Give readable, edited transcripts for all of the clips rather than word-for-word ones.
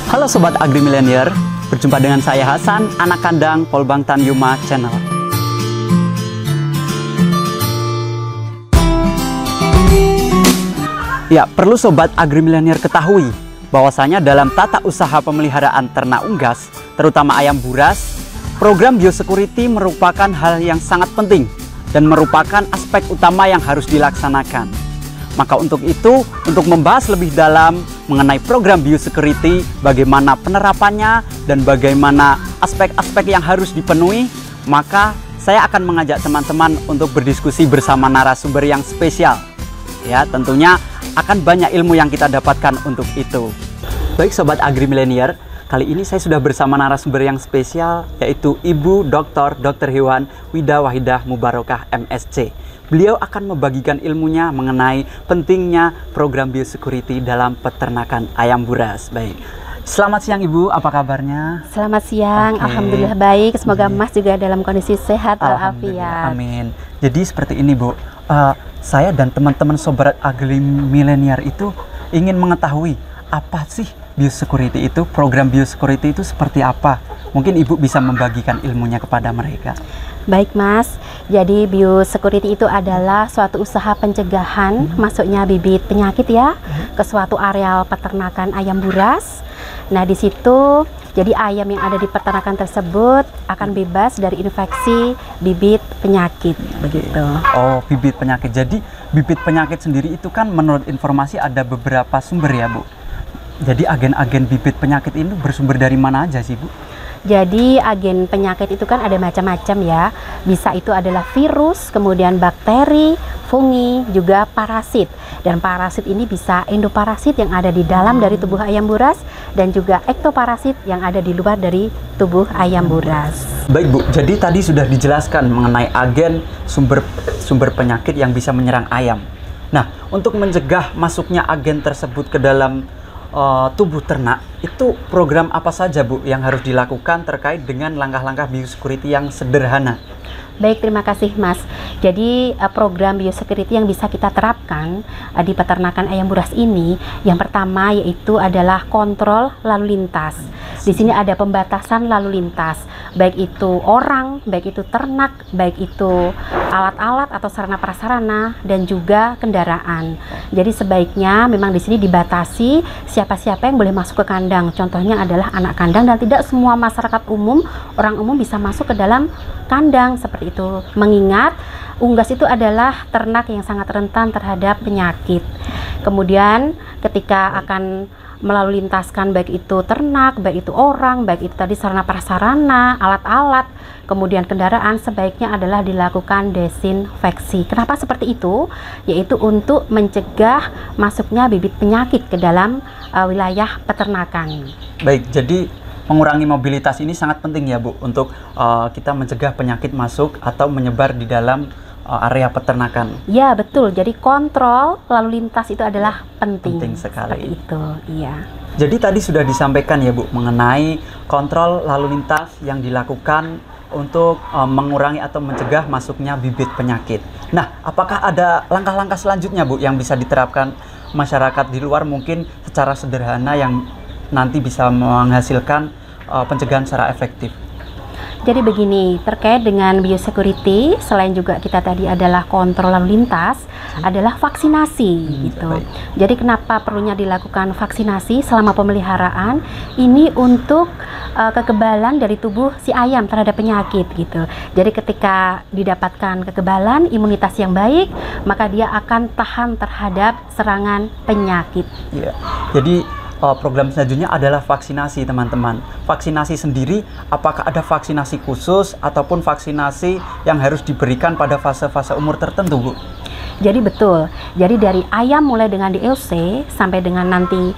Halo Sobat Agri Milenier, berjumpa dengan saya Hasan, anak kandang Polbangtan Yuma Channel. Ya, perlu Sobat Agri Milenier ketahui bahwasanya dalam tata usaha pemeliharaan ternak unggas, terutama ayam buras, program biosecurity merupakan hal yang sangat penting dan merupakan aspek utama yang harus dilaksanakan. Maka untuk itu, untuk membahas lebih dalam mengenai program biosecurity, bagaimana penerapannya dan bagaimana aspek-aspek yang harus dipenuhi, maka saya akan mengajak teman-teman untuk berdiskusi bersama narasumber yang spesial. Ya, tentunya akan banyak ilmu yang kita dapatkan untuk itu. Baik Sobat Agri Milenier, kali ini saya sudah bersama narasumber yang spesial, yaitu Ibu Dr. Hewan Wida Wahidah Mubarokah MSc. Beliau akan membagikan ilmunya mengenai pentingnya program biosecurity dalam peternakan ayam buras. Baik, selamat siang Ibu, apa kabarnya? Selamat siang, Alhamdulillah baik. Semoga Mas juga dalam kondisi sehat walafiat. Amin. Jadi seperti ini Bu, saya dan teman-teman Sobat Agri Milenier itu ingin mengetahui apa sih biosecurity itu, program biosecurity itu seperti apa? Mungkin Ibu bisa membagikan ilmunya kepada mereka. Baik Mas, jadi biosecurity itu adalah suatu usaha pencegahan masuknya bibit penyakit ya ke suatu areal peternakan ayam buras. Nah di situ jadi ayam yang ada di peternakan tersebut akan bebas dari infeksi bibit penyakit begitu. Oh, bibit penyakit. Jadi bibit penyakit sendiri itu kan menurut informasi ada beberapa sumber ya Bu. Jadi agen-agen bibit penyakit ini bersumber dari mana aja sih Bu? Jadi agen penyakit itu kan ada macam-macam ya. Bisa itu adalah virus, kemudian bakteri, fungi, juga parasit. Dan parasit ini bisa endoparasit yang ada di dalam dari tubuh ayam buras dan juga ektoparasit yang ada di luar dari tubuh ayam buras. Baik Bu, jadi tadi sudah dijelaskan mengenai agen sumber penyakit yang bisa menyerang ayam. Nah, untuk mencegah masuknya agen tersebut ke dalam tubuh ternak, itu program apa saja Bu yang harus dilakukan terkait dengan langkah-langkah biosecurity yang sederhana? Baik, terima kasih Mas. Jadi program biosecurity yang bisa kita terapkan di peternakan ayam buras ini, yang pertama yaitu adalah kontrol lalu lintas. Di sini ada pembatasan lalu lintas, baik itu orang, baik itu ternak, baik itu alat-alat atau sarana prasarana dan juga kendaraan. Jadi sebaiknya memang di sini dibatasi siapa-siapa yang boleh masuk ke kandang. Contohnya adalah anak kandang dan tidak semua masyarakat umum, orang umum bisa masuk ke dalam kandang seperti itu. Mengingat unggas itu adalah ternak yang sangat rentan terhadap penyakit. Kemudian ketika akan melalui lintaskan baik itu ternak, baik itu orang, baik itu tadi sarana prasarana, alat-alat, kemudian kendaraan, sebaiknya adalah dilakukan desinfeksi. Kenapa seperti itu? Yaitu untuk mencegah masuknya bibit penyakit ke dalam wilayah peternakan. Baik, jadi mengurangi mobilitas ini sangat penting ya Bu untuk kita mencegah penyakit masuk atau menyebar di dalam area peternakan. Ya betul, jadi kontrol lalu lintas itu adalah penting. Penting sekali. Seperti itu, iya. Jadi tadi sudah disampaikan ya Bu mengenai kontrol lalu lintas yang dilakukan untuk mengurangi atau mencegah masuknya bibit penyakit. Nah, apakah ada langkah-langkah selanjutnya Bu yang bisa diterapkan masyarakat di luar mungkin secara sederhana yang nanti bisa menghasilkan pencegahan secara efektif? Jadi begini, terkait dengan biosecurity, selain juga kita tadi adalah kontrol lalu lintas, adalah vaksinasi gitu. Baik. Jadi kenapa perlunya dilakukan vaksinasi selama pemeliharaan? Ini untuk kekebalan dari tubuh si ayam terhadap penyakit gitu. Jadi ketika didapatkan kekebalan, imunitas yang baik, maka dia akan tahan terhadap serangan penyakit. Ya. Jadi program selanjutnya adalah vaksinasi teman-teman. Vaksinasi sendiri, apakah ada vaksinasi khusus ataupun vaksinasi yang harus diberikan pada fase-fase umur tertentu Bu? Jadi betul, jadi dari ayam mulai dengan DOC sampai dengan nanti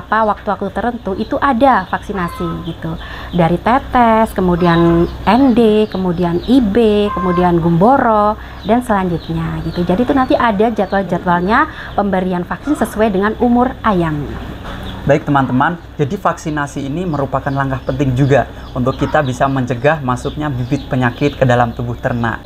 waktu-waktu tertentu itu ada vaksinasi gitu. Dari tetes, kemudian ND, kemudian IB, kemudian gumboro dan selanjutnya gitu. Jadi itu nanti ada jadwal-jadwalnya pemberian vaksin sesuai dengan umur ayam. Baik teman-teman, jadi vaksinasi ini merupakan langkah penting juga untuk kita bisa mencegah masuknya bibit penyakit ke dalam tubuh ternak.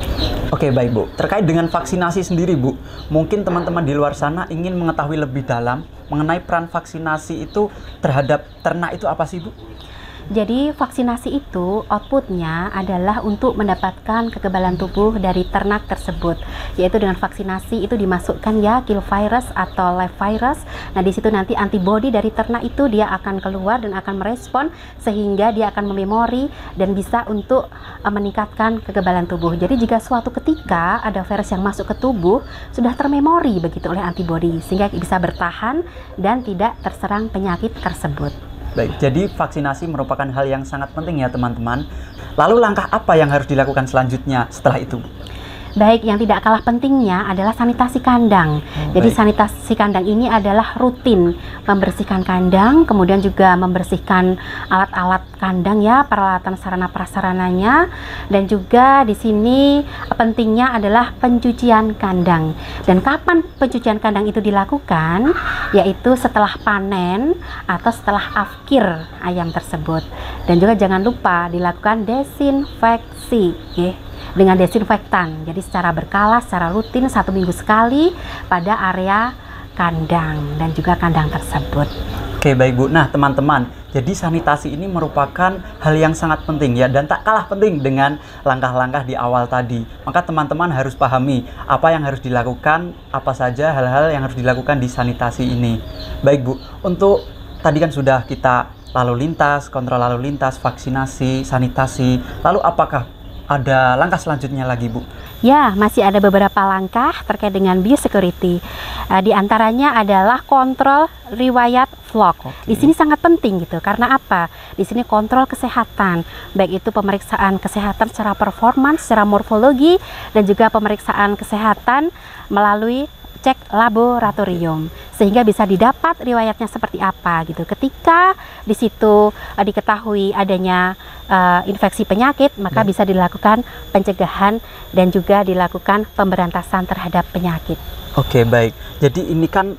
Oke baik Bu, terkait dengan vaksinasi sendiri Bu, mungkin teman-teman di luar sana ingin mengetahui lebih dalam mengenai peran vaksinasi itu terhadap ternak itu apa sih, Bu? Jadi vaksinasi itu outputnya adalah untuk mendapatkan kekebalan tubuh dari ternak tersebut, yaitu dengan vaksinasi itu dimasukkan ya kill virus atau live virus. Nah di situ nanti antibodi dari ternak itu dia akan keluar dan akan merespon sehingga dia akan mememori dan bisa untuk meningkatkan kekebalan tubuh. Jadi jika suatu ketika ada virus yang masuk ke tubuh sudah termemori begitu oleh antibodi sehingga bisa bertahan dan tidak terserang penyakit tersebut. Baik, jadi vaksinasi merupakan hal yang sangat penting ya teman-teman. Lalu langkah apa yang harus dilakukan selanjutnya setelah itu? Baik, yang tidak kalah pentingnya adalah sanitasi kandang. Jadi baik. sanitasi kandang ini adalah rutin membersihkan kandang, kemudian juga membersihkan alat-alat kandang ya, peralatan sarana prasarananya, dan juga di sini pentingnya adalah pencucian kandang. Dan kapan pencucian kandang itu dilakukan? Yaitu setelah panen atau setelah afkir ayam tersebut. Dan juga jangan lupa dilakukan desinfeksi, ya, dengan desinfektan. Jadi secara berkala, secara rutin 1 minggu sekali pada area kandang dan juga kandang tersebut. Oke, baik Bu. Nah teman-teman, jadi sanitasi ini merupakan hal yang sangat penting ya, dan tak kalah penting dengan langkah-langkah di awal tadi. Maka teman-teman harus pahami apa yang harus dilakukan, apa saja hal-hal yang harus dilakukan di sanitasi ini. Baik Bu, untuk tadi kan sudah kita lalu lintas, kontrol lalu lintas, vaksinasi, sanitasi. Lalu apakah ada langkah selanjutnya lagi, Bu? Ya, masih ada beberapa langkah terkait dengan biosecurity. Di antaranya adalah kontrol riwayat vlog. Di sini sangat penting gitu. Karena apa? Di sini kontrol kesehatan, baik itu pemeriksaan kesehatan secara performance, secara morfologi, dan juga pemeriksaan kesehatan melalui cek laboratorium sehingga bisa didapat riwayatnya seperti apa gitu. Ketika di situ diketahui adanya infeksi penyakit, maka bisa dilakukan pencegahan dan juga dilakukan pemberantasan terhadap penyakit. Oke, baik. Jadi ini kan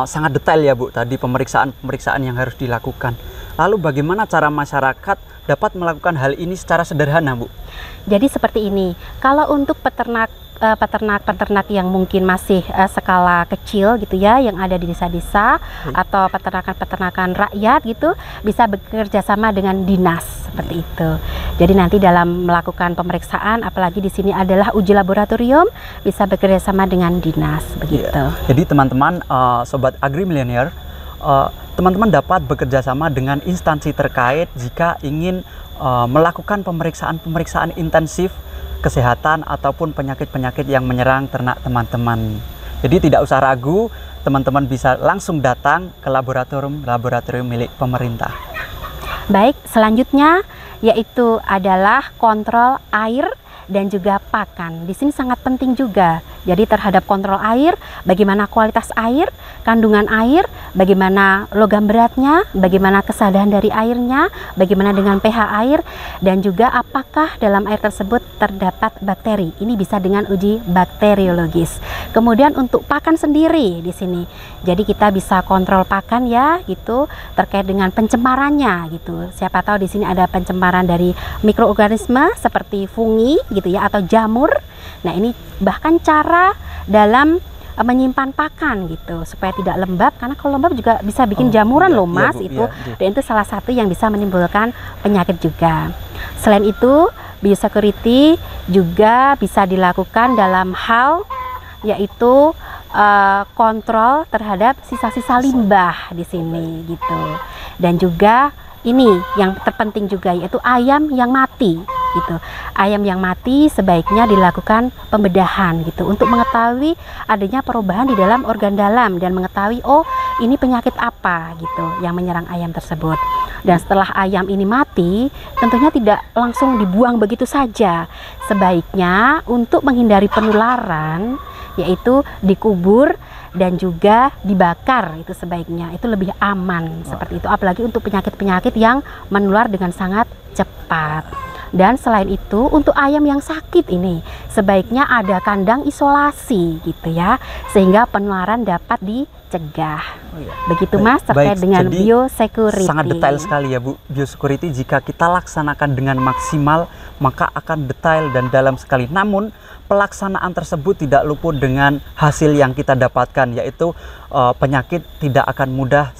sangat detail ya Bu, tadi pemeriksaan yang harus dilakukan. Lalu bagaimana cara masyarakat dapat melakukan hal ini secara sederhana, Bu? Jadi seperti ini, kalau untuk peternak yang mungkin masih skala kecil gitu ya, yang ada di desa-desa atau peternakan rakyat gitu, bisa bekerja sama dengan dinas seperti itu. Jadi nanti dalam melakukan pemeriksaan, apalagi di sini adalah uji laboratorium, bisa bekerja sama dengan dinas begitu. Jadi teman-teman, sobat AgriMillennial, teman-teman dapat bekerja sama dengan instansi terkait jika ingin melakukan pemeriksaan intensif kesehatan ataupun penyakit-penyakit yang menyerang ternak teman-teman. Jadi tidak usah ragu, teman-teman bisa langsung datang ke laboratorium milik pemerintah. Baik, selanjutnya yaitu adalah kontrol air dan juga pakan. Di sini sangat penting juga. Jadi terhadap kontrol air, bagaimana kualitas air, kandungan air, bagaimana logam beratnya, bagaimana kesadaran dari airnya, bagaimana dengan pH air, dan juga apakah dalam air tersebut terdapat bakteri. Ini bisa dengan uji bakteriologis. Kemudian untuk pakan sendiri di sini. Jadi kita bisa kontrol pakan ya, gitu, terkait dengan pencemarannya gitu. Siapa tahu di sini ada pencemaran dari mikroorganisme seperti fungi gitu ya, atau jamur. Nah ini bahkan cara dalam menyimpan pakan gitu supaya tidak lembab, karena kalau lembab juga bisa bikin jamuran loh Mas, Bu, itu dan itu salah satu yang bisa menimbulkan penyakit juga. Selain itu biosecurity juga bisa dilakukan dalam hal yaitu kontrol terhadap sisa-sisa limbah di sini gitu. Dan juga ini yang terpenting juga yaitu ayam yang mati gitu. Ayam yang mati sebaiknya dilakukan pembedahan gitu untuk mengetahui adanya perubahan di dalam organ dalam dan mengetahui oh ini penyakit apa gitu yang menyerang ayam tersebut. Dan setelah ayam ini mati tentunya tidak langsung dibuang begitu saja. Sebaiknya untuk menghindari penularan yaitu dikubur dan juga dibakar, itu sebaiknya, itu lebih aman seperti itu, apalagi untuk penyakit-penyakit yang menular dengan sangat cepat. Dan selain itu untuk ayam yang sakit ini sebaiknya ada kandang isolasi gitu ya, sehingga penularan dapat dicegah. Begitu Mas terkait dengan biosecurity. Sangat detail sekali ya Bu, biosecurity jika kita laksanakan dengan maksimal maka akan detail dan dalam sekali. Namun pelaksanaan tersebut tidak luput dengan hasil yang kita dapatkan, yaitu penyakit tidak akan mudah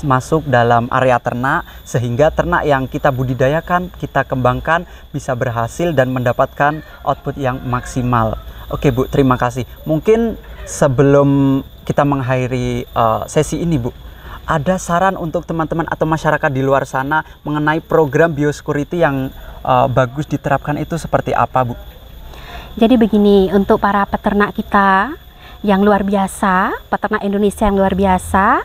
masuk dalam area ternak, sehingga ternak yang kita budidayakan, kita kembangkan bisa berhasil dan mendapatkan output yang maksimal. Oke Bu, terima kasih. Mungkin sebelum kita mengakhiri sesi ini Bu, ada saran untuk teman-teman atau masyarakat di luar sana mengenai program biosecurity yang bagus diterapkan itu seperti apa Bu? Jadi begini, untuk para peternak kita yang luar biasa, peternak Indonesia yang luar biasa,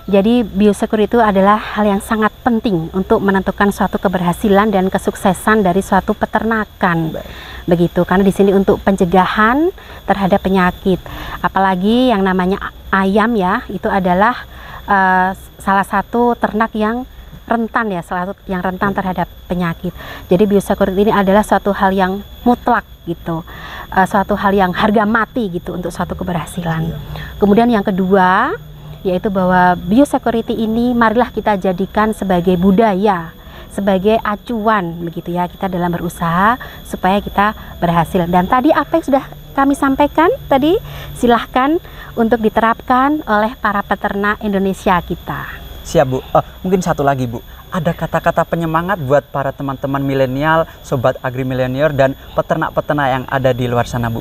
jadi biosecurity itu adalah hal yang sangat penting untuk menentukan suatu keberhasilan dan kesuksesan dari suatu peternakan. Begitu, karena di sini untuk pencegahan terhadap penyakit. Apalagi yang namanya ayam ya, itu adalah salah satu ternak yang rentan ya, salah satu yang rentan terhadap penyakit. Jadi biosecurity ini adalah suatu hal yang mutlak gitu, suatu hal yang harga mati gitu untuk suatu keberhasilan. Kemudian yang kedua, yaitu bahwa biosecurity ini marilah kita jadikan sebagai budaya, sebagai acuan begitu ya, kita dalam berusaha supaya kita berhasil. Dan tadi apa yang sudah kami sampaikan tadi, silahkan untuk diterapkan oleh para peternak Indonesia kita. Siap Bu. Mungkin satu lagi Bu, ada kata-kata penyemangat buat para teman-teman milenial, sobat agrimilenial dan peternak-peternak yang ada di luar sana Bu.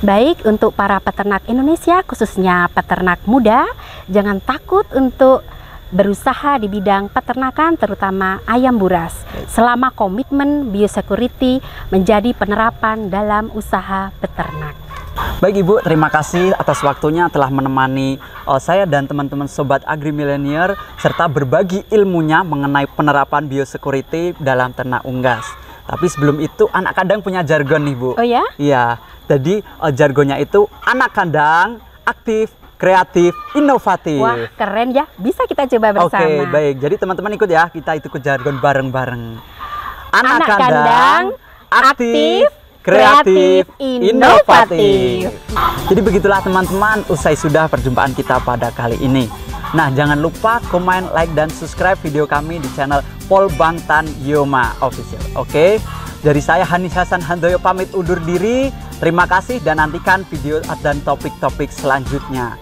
Baik, untuk para peternak Indonesia, khususnya peternak muda, jangan takut untuk berusaha di bidang peternakan, terutama ayam buras, selama komitmen biosecurity menjadi penerapan dalam usaha peternak. Baik Ibu, terima kasih atas waktunya telah menemani saya dan teman-teman sobat agrimilenial serta berbagi ilmunya mengenai penerapan biosecurity dalam ternak unggas. Tapi sebelum itu, anak kandang punya jargon nih Bu. Oh ya? Iya. Jadi jargonnya itu anak kandang aktif, kreatif, inovatif. Wah, keren ya. Bisa kita coba bersama. Oke, baik. Jadi teman-teman ikut ya, kita ikut jargon bareng-bareng. Anak kandang aktif, kreatif, inovatif. Jadi begitulah teman-teman, usai sudah perjumpaan kita pada kali ini. Nah, jangan lupa komen, like, dan subscribe video kami di channel Polbangtan Yoma Official. Oke, dari saya Hanis Hasan Handoyo pamit undur diri. Terima kasih dan nantikan video dan topik-topik selanjutnya.